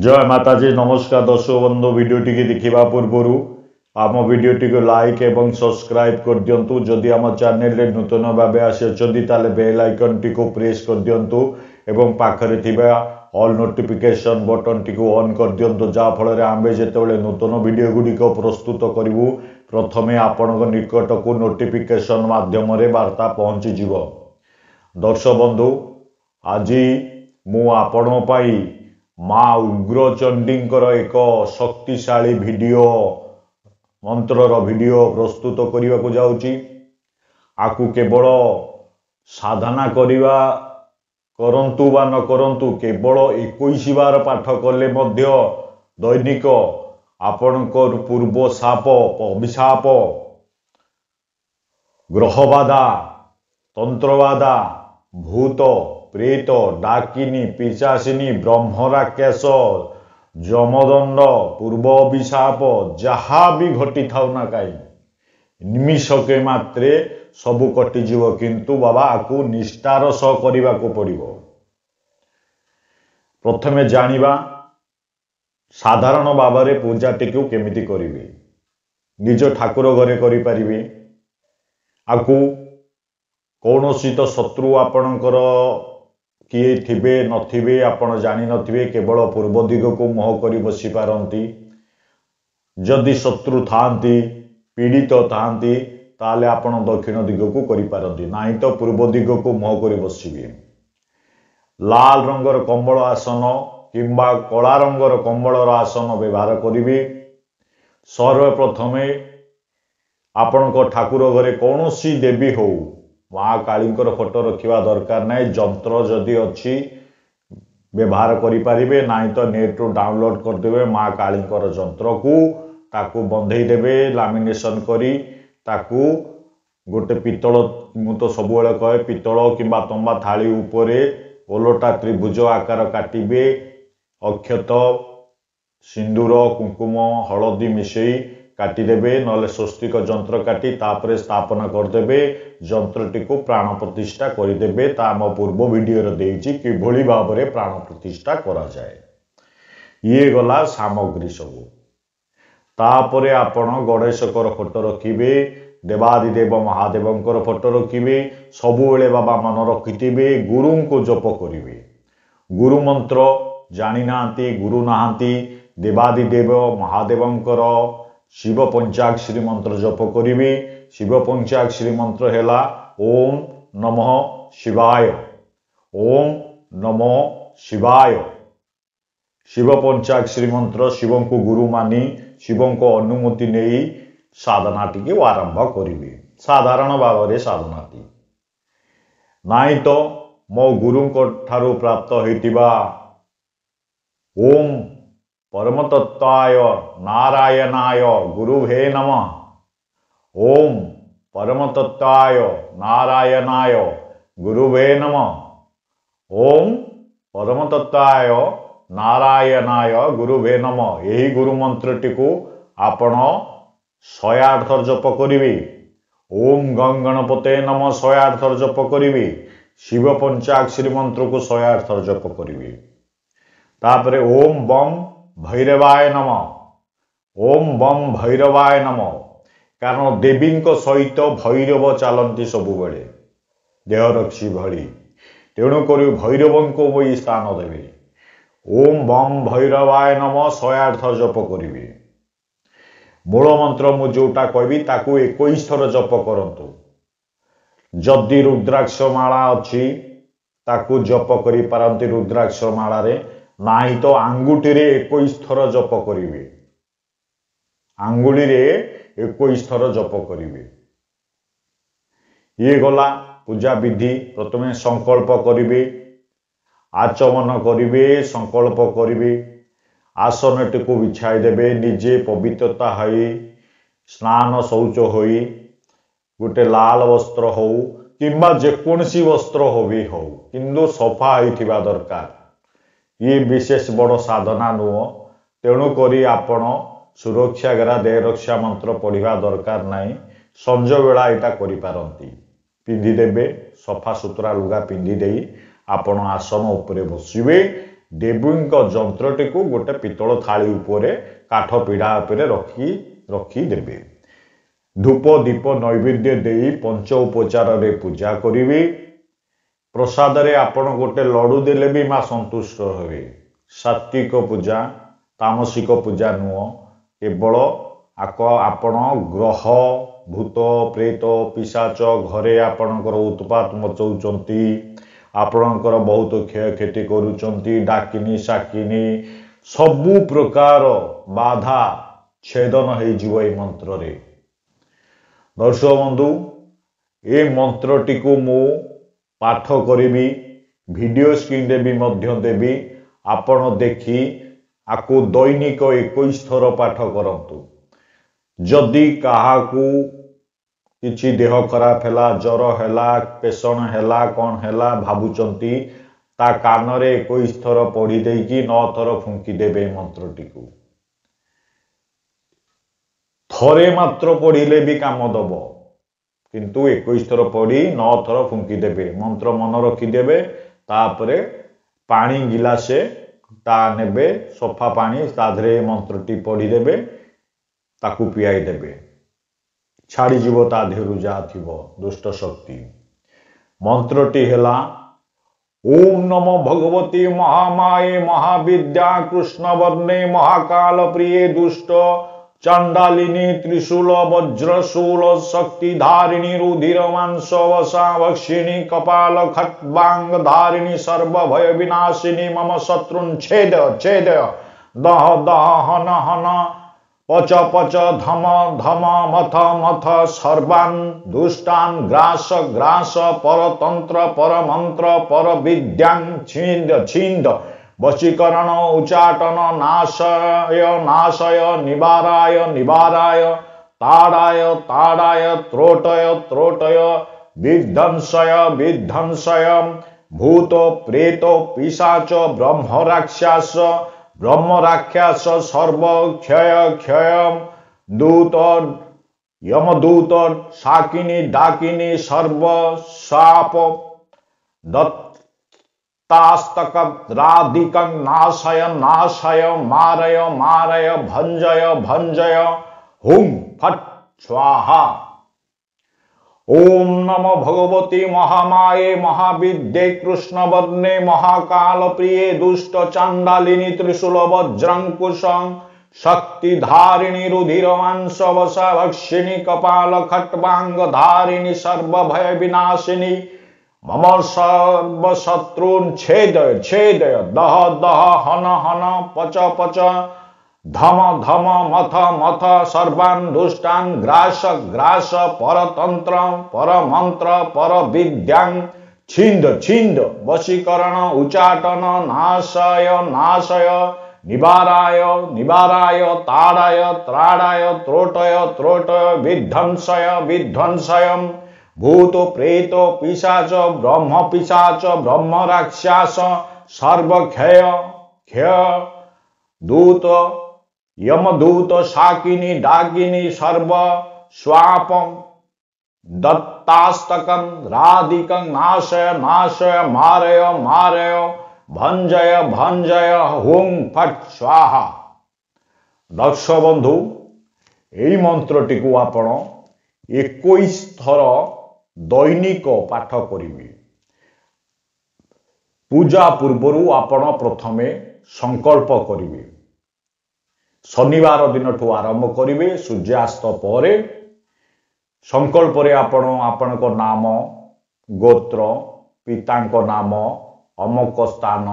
जय माताजी नमस्कार दर्शक बंधु वीडियोटी की देखा पूर्वर आम वीडियोटी को लाइक एवं सब्सक्राइब कर दिंतु जदि आम चैनल रे नूतन भाव आसछंती ताले बेल आइकन टी को प्रेस कर दिंतु एवं पाखरे थिबा ऑल नोटिफिकेशन बटन टी को ऑन कर दिंतु जा फल आमे जेतेबेले नूतन वीडियो गुड़िक प्रस्तुत करूँ प्रथमे आपण निकट को नोटिफिकेशन माध्यम रे वार्ता पहुँची जीव। दर्शक बंधु आज मु आपण पाई माँ उग्रचंडींकर एक शक्तिशाली वीडियो मंत्रर वीडियो प्रस्तुत करने को जाऊँगी। आकु केवल साधना करवा करंतु बा न करंतु केवल 21 बार पाठ कले मध्य दैनिक आपणकर पूर्व शाप अभिशाप ग्रहबाधा तंत्रबाधा भूत प्रेत डाकिनी पिचासिनी ब्रह्मराक्षस जमदंड पूर्व अभिशाप जहाँ भी घटी था ना कहीं निमिषके मात्रे सबू कटिजीव किंतु बाबा आपको निष्ठार सह करने को पड़ो। प्रथमे जानिबा साधारण भाव में पूजाटी को केमिति करिवे निज ठाकुर घरे करि परिवे। आपको कौन सी तो शत्रु आपणकर किए थिबे नथिबे आपण जानी नथिबे केवल पूर्व दिग को मोह करी बसी पारंती। जदि शत्रु थांती पीड़ित थांती ताले आपण दक्षिण दिग को करि पारंती नाही तो पूर्व दिग को मोह करी बसिबे। लाल रंगर कंबल आसन किंबा कला रंगर कंबलर आसन व्यवहार करिवे। सर्वप्रथमे आपण ठाकुर घरे कौन सी देवी हो माँ कालींकर फोटो रखा दरकार नहीं। जंत्र जदि अच्छी व्यवहार करें ना तो नेट रू डाउनलोड करदे माँ कालींकर जंत्र को ताकू बंधे देवे लामिनेशन करी ताकू गोटे पितल मु तो सब कहे पितल किंबा तंबा थाली उपरे ओलटा त्रिभुज आकार काटिबे अक्षत सिंदूर कुंकुम हलदी मिसई काटिदेवे नले स्वस्तिक जंत्र काटी तापरे स्थापना करदेवे जंत्रटी को प्राण प्रतिष्ठा करदेवे। आम पूर्व वीडियो देइछि किभली भाव में प्राण प्रतिष्ठा करा जाए। ये गला सामग्री सब तापरे आपण गणेशकर फोटो रखिबे देवादिदेव महादेवंकर फोटो रखिबे सबुबेले बाबा मन रखिथिबे गुरु को जप करिवे। गुरु मंत्र जानी नांती गुरु नांती देवादिदेव महादेवंकर शिव पंचाक्षरी मंत्र जप करिवे। शिव पंचाक्षरी मंत्र हैला ओम नमः शिवाय ओम नमः शिवाय। शिव पंचाक्षरी मंत्र शिव को गुरु मानी शिव को अनुमति नहीं साधनाटी के आरंभ करिवे। साधारण भाव में साधनाटी नाई तो मो गुरु ठारू प्राप्त होइतिबा ओम परमतत्वाय नारायणाय गुरुवे नमः ओम परमतत्वाय नारायणाय गुरुवे नमः ओम परमतत्वाय नारायणाय गुरुवे नमः। यही गुरु मंत्रटी को आपण 108 थर जप करिवे। ओम गं गणपते नमः 108 थर जप करिवे। शिव पंचाक्षरी मंत्र को 108 थर जप करिवे। तापरे ओम बम भैरवाय नमः ओम बम भैरवाय नमः। कारण देवी सहित भैरव चलती सबुबले देह रक्षी भली तेणुक भैरव को वही स्थान देवे। ओम बम भैरवाय नमः 108 थर जप करिवे। मूल मंत्र मु जोटा कहबी ताकू 21 थर जप करंतु। जदि रुद्राक्ष माला अच्छी ताकू जप करि पारंती रुद्राक्ष माला रे नाही तो आंगुठी रे 21 थर जप करिवे। आंगुली रे 21 थर जप करिवे। ये गला पूजा विधि। प्रथमे संकल्प करिवे आचमन करिवे संकल्प करिवे आसनटी को बिछाई देवे निजे पवित्रता होई स्नान शौच होई गोटे लाल वस्त्र हो किंबा जेकोसी वस्त्र हो भी हो किंतु सफा होइथिबा दरकार। ये विशेष बड़ साधना नुह तेणुक आपण सुरक्षा गरा देह रक्षा मंत्र पढ़ा दरकार नहीं। संज बेला यहाँ करिपारंती पिंधिदेवे सफा सुतरा लुगा पिंधिदे आपण आसन उपरे बसिबे देवीଙ୍କ ଯନ୍ତ୍ରଟିକୁ ଗୋଟେ ପିତ୍ତଳ ଥାଳି ଉପରେ କାଠ ପିଢା ଉପରେ ରଖି ଦେବେ। ଧୂପ ଦୀପ ନୈବେଦ୍ୟ ଦେଇ ପଞ୍ଚ ଉପଚାରରେ ପୂଜା କରିବେ। ପ୍ରସାଦରେ ଆପଣ ଗୋଟେ ଲଡୁ ଦେଲେ ବି ମା ସନ୍ତୁଷ୍ଟ ହେବେ। ସାତ୍विକ ପୂଜା ତାମସିକ ପୂଜା ନୁହଁ, କେବଳ ଆପଣ ଗ୍ରହ ଭୂତ ପ୍ରେତ ପିଶାଚ ଘରେ ଆପଣଙ୍କର ଉତ୍ପାତ ମଚାଉଛନ୍ତି, ଆପଣଙ୍କର ବହୁତ କ୍ଷୟକ୍ଷତି କରୁଛନ୍ତି, ଡାକିନି ସାକିନି ସବୁ ପ୍ରକାର ବାଧା ଛେଦନ ହେଇଯିବ এই ମନ୍ତ୍ରରେ। ଦର୍ଶକ ବନ୍ଧୁ, ଏ ମନ୍ତ୍ରଟିକୁ ମୁଁ ପାଠ କରିବି, ଭିଡିଓ ସ୍କ୍ରିନରେ ବି ମଧ୍ୟ ଦେବି। ଆପଣ ଦେଖି ଆକୁ ଦୈନିକ 21 ଥର ପାଠ କରନ୍ତୁ। ଯଦି କାହାକୁ କିଛି ଦେହ ଖରାପ ହେଲା, ଜ୍ୱର ହେଲା, ପେଷଣ ହେଲା, କଣ ହେଲା ଭାବୁଛନ୍ତି, ତା କାନରେ 21 ଥର ପଢି ଦେଇକି 9 ଥର ଫୁଙ୍କି ଦେବେ ମନ୍ତ୍ରଟିକୁ। ଥରେ ମାତ୍ର ପଢିଲେ ବି କାମ ଦବ, କିନ୍ତୁ 21 ଥର ପଢି 9 ଥର ଫୁଙ୍କି ଦେବେ। ମନ୍ତ୍ର ମନ ରଖିଦେବେ, ତାପରେ ପାଣି ଗିଲାସେ ତା ନେବେ, ସଫା ପାଣି, ତା ଦେହରେ ମନ୍ତ୍ରଟି ପଢିଦେବେ, ତାକୁ ପିଆଇ ଦେବେ। ଛାଡ଼ିଯିବ ତା ଦେହରୁ ଯାହା ଥିବ ଦୁଷ୍ଟ ଶକ୍ତି। ମନ୍ତ୍ରଟି ହେଲା ଓಂ ନମୋ ଭଗବତୀ ମହାମାୟେ ମହାବିଦ୍ୟା କୃଷ୍ଣବର୍ଣ୍ଣେ ମହାକାଳ ପ୍ରିୟେ ଦୁଷ୍ଟ ଚାଣ୍ଡାଲିନୀ ତ୍ରିଶୂଳ ବଜ୍ରଶୂଳ ଶକ୍ତିଧାରିଣୀ ରୁଧିର ମାଂସ ବସା ଭକ୍ଷିଣୀ କପାଳ ଖଟ୍ବାଙ୍ଗ ଧାରିଣୀ ସର୍ବଭୟ ବିନାଶିନୀ ମମ ଶତ୍ରୁନ୍ ଛେଦ ଛେଦ ଦହ ଦହ ହନ ହନ पच पच धम धम मथ मथ सर्वान् दुष्टान् ग्रास ग्रास परतंत्र परमंत्र पर विद्यां छिंद छिंद वशीकरण उच्चाटन नाशय नाशय निवाराय निवाराय ताड़ाय ताड़ाय त्रोटय त्रोटय विध्वंसय विध्वंसय भूत प्रेत पिशाच ब्रह्म राक्षस ब्रह्म राक्षस सर्व क्षय क्षय दूत यमदूत शाकिनी डाकिनी सर्व शाप दत्तास्तक राधिकं नाशय नाशय मारय मारय भंजय भंजय हुं फट स्वाहा। ओम नमो भगवती महामाये महाविद्ये कृष्णवर्णे महाकाल प्रिये दुष्ट चांडालिनी त्रिशूल वज्रंकुशं शक्तिधारिणी रुधिर मांस वसा भक्षिणी कपाल खट्वांग धारिणी सर्वभय विनाशिनी मम सर्व शत्रुन् छेदय छेदय दह दह हन हन पच पच धम धम मथ मथ सर्वान् दुष्टान् ग्रास ग्रास परतंत्र परमंत्र पर विद्यां छिंद छिंद वशीकरण उच्चाटन नाशय नाशय निवाराय निवाराय ताड़ाय त्राड़ाय त्रोटय त्रोटय विध्वंसय विध्वंसय भूत प्रेत पिशाच ब्रह्म पिशाच ब्रह्म राक्षस सर्व क्षय क्षय दूत यमदूत शाकिनी डाकिनी सर्व स्वापं दत्तास्तकं राधिकं नाशय नाशय मारय मारय भंजय भंजय हुं फट स्वाहा। दर्शक बंधु, एई मंत्रटी को आपण 21 थर दैनिक पाठ करिवे। पूजा पूर्वरु आपण प्रथमे संकल्प करिवे। शनिवार दिन ठू आरंभ करिवे, सूर्यास्त परे संकल्प रे आपण आपनको नाम गोत्र पितांको नाम अमक स्थान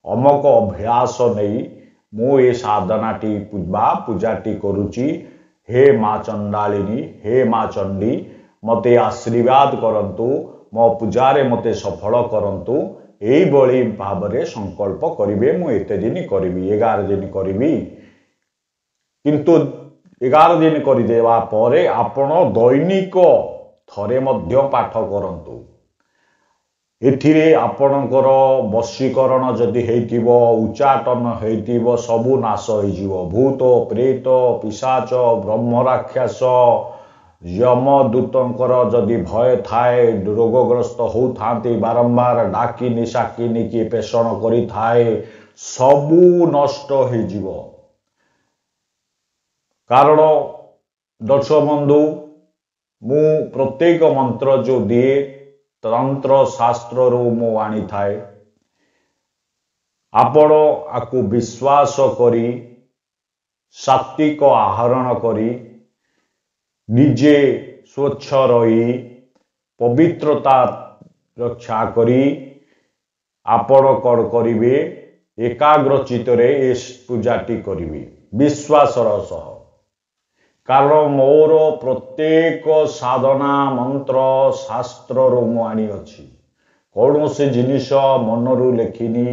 अमक अभ्यास नहीं मु ए साधनाटी पूजाटी करुची। हे माँ चंडालिनी हे माँ चंडी मते आशीर्वाद करंतु, मो पूजारे मते सफल करंतु। एई बळी भाबरे संकल्प करिवे। मु एते दिन करिवी, 11 दिन करिवी, किंतु 11 दिन करदेवा परे आपण दैनिक थरे मध्य पाठ करंतु। एथिरे आपणकर वशीकरण जदि हेतिबो, उच्चाटन हेतिबो, सबु नाश होइजिवो। भूत प्रेत पिशाच ब्रह्म राक्षस यमदूतंकर जदि भय थाए, रोगग्रस्त होउथांती, बारंबार डाकिनी शाकिनी की पेषण करि थाए, सबू नष्ट हो कारण दर्शक बंधु मु प्रत्येक मंत्र जो दिए तंत्र शास्त्र रो मु आनी थाए आपण आकु विश्वास करी सात्विक आहरण करी निजे स्वच्छ रही पवित्रता रक्षा करी आपण कौन करिवे एकाग्र चित्तरे ए पूजाटी करिवे विश्वासर सह कारण मोर प्रत्येक साधना मंत्र शास्त्र रो मु आनी अछि कौन से जिनिष मनरु लेखिनी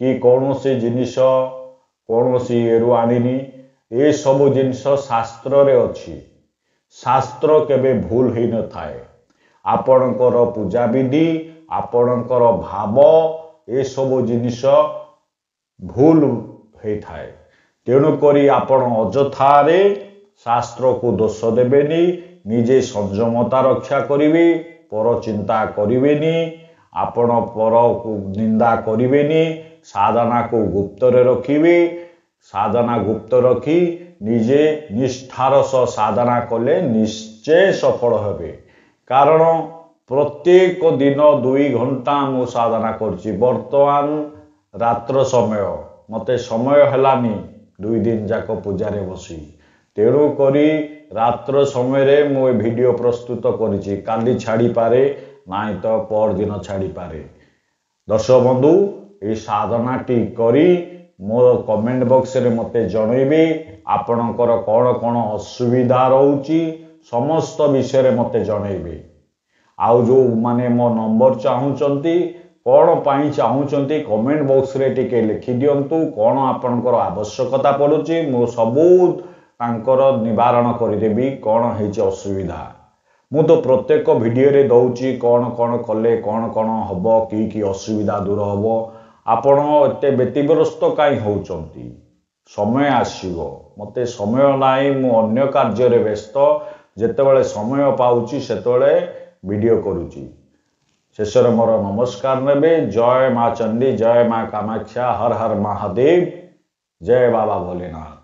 कि कौन से जिनिष कौन सी एरु आनिनी ए सब जिनिष शास्त्र रे अछि शास्त्र केबे भूल ही न थाए आपणकर पूजा विधि आपणकर भाव ए सब जिनिष भूल हे थाए तेणु करी आपण अजथारे शास्त्र को दोष देबेनी निजे संयमता रक्षा करिवे पर चिंता करिवेनी आपण पर को निंदा करिवेनी साधना को गुप्त रे रखिवे साधना गुप्त रखी निजे निष्ठार सह साधना कले निश्चय सफल हेबे कारण प्रत्येक दिन 2 घंटा मु साधना करछि वर्तमान रात्र समय मते समय हेलानी 2 दिन जाक पूजा रे बसी तेणु करी रात्र समय रे मु वीडियो प्रस्तुत करिछि काली छाड़ी पारे नाइ तो पर दिन छाड़ी पारे दर्शक बंधु ए साधना टी करी मो कमेंट बॉक्स रे मते जणैबे आपणकर कौन कौन असुविधा रहउची समस्त विषय रे मते जणैबे आउ जो माने मो नंबर चाहूचंती कौन पाई चाहूचंती कमेंट बॉक्स रे टिके लिखि दियंतु कौन आपणकर आवश्यकता पड़ुची मो सबू तांकर निवारण करिदेबी कौन हेची असुविधा मु तो प्रत्येक वीडियो रे दउची कौन कौन कले कौन कौन हबो की असुविधा दूर हबो आपण एते व्यतिग्रस्त काई होउचंती समय आसीबो मते समय नाही मु अन्य कार्य रे व्यस्त जेतेबेले समय पाउची सेतेबेले वीडियो करूची शेषर मोर नमस्कार नेबे जय मां चंडी जय मां कामाख्या हर हर महादेव जय बाबा भोलेनाथ।